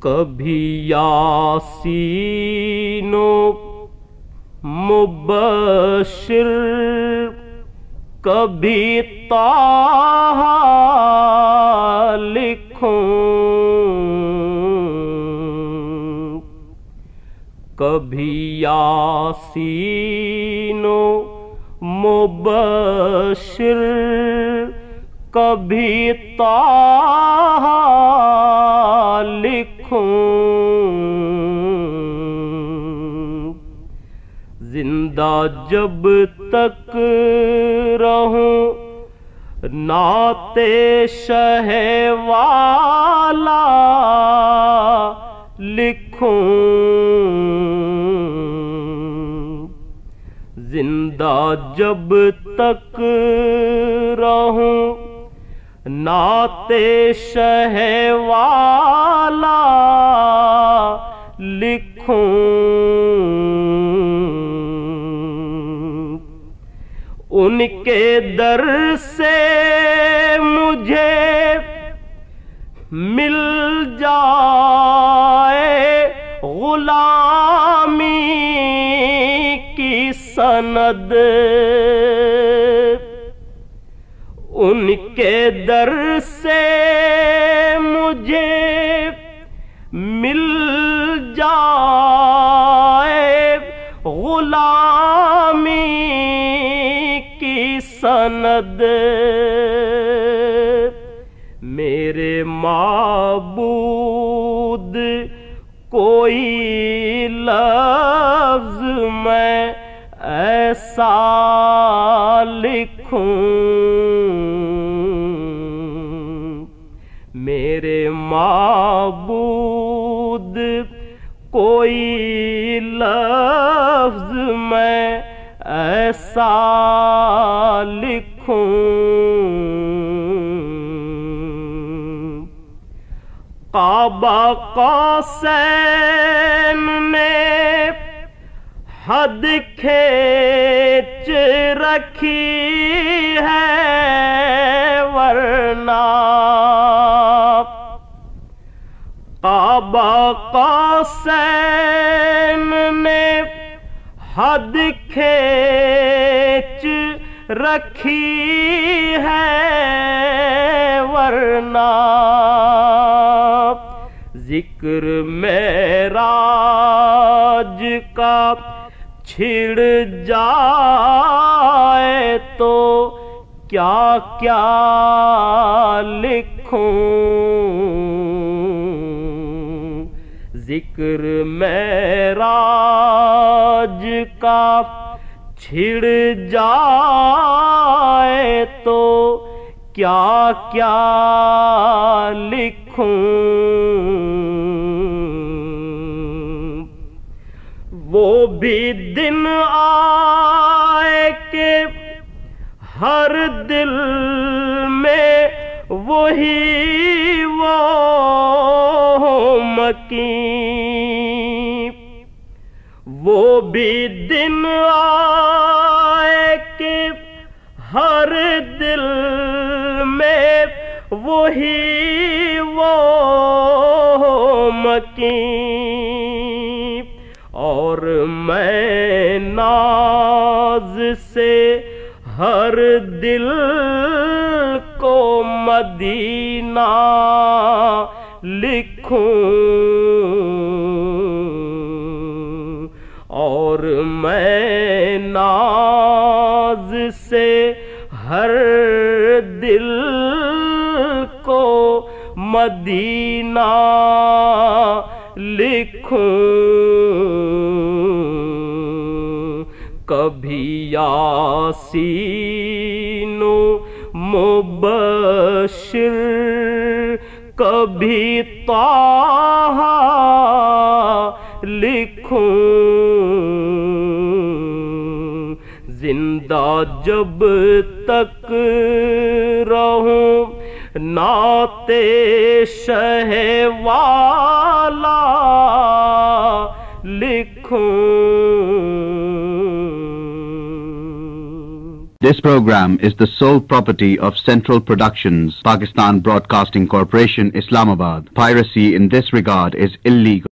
کبھی یاسین و مبشر، کبھی طٰہٰ لکھوں، کبھی یاسین و مبشر، کبھی طٰہٰ لکھوں، زندہ جب تک رہوں نعت شہ والا لکھوں، زندہ جب تک رہوں نعت شہ والا لکھوں، ان کے در سے مجھے مل جائے غلامی کی سند، ان کے در سے مجھے مل جائے غلامی کی سند، میرے معبود کوئی لفظ میں ایسا لکھوں، میرے معبود کوئی لفظ میں ایسا لکھوں، قاب قوسین نے حد کھینچ رکھی ہے، ورنہ قاب قوسین نے حد کھینچ رکھی ہے، ورنہ ذکر معراج کا چھڑ جائے تو کیا کیا لکھوں، ذکر معراج کا چھڑ جائے تو کیا کیا لکھوں، وہ بھی دن آئے کہ ہر دل میں وہی وہ مکین، وہ بھی دن آئے کہ ہر دل میں وہی وہ مکین، اور میں ناز سے ہر دل کو مدینہ لکھوں، اور میں ناز سے ہر دل کو مدینہ لکھوں، کبھی یاسین و مبشر، کبھی طٰہٰ لکھوں، زندہ جب تک رہوں نعت شہ والا لکھوں۔ This program is the sole property of Central Productions, Pakistan Broadcasting Corporation, Islamabad. Piracy in this regard is illegal.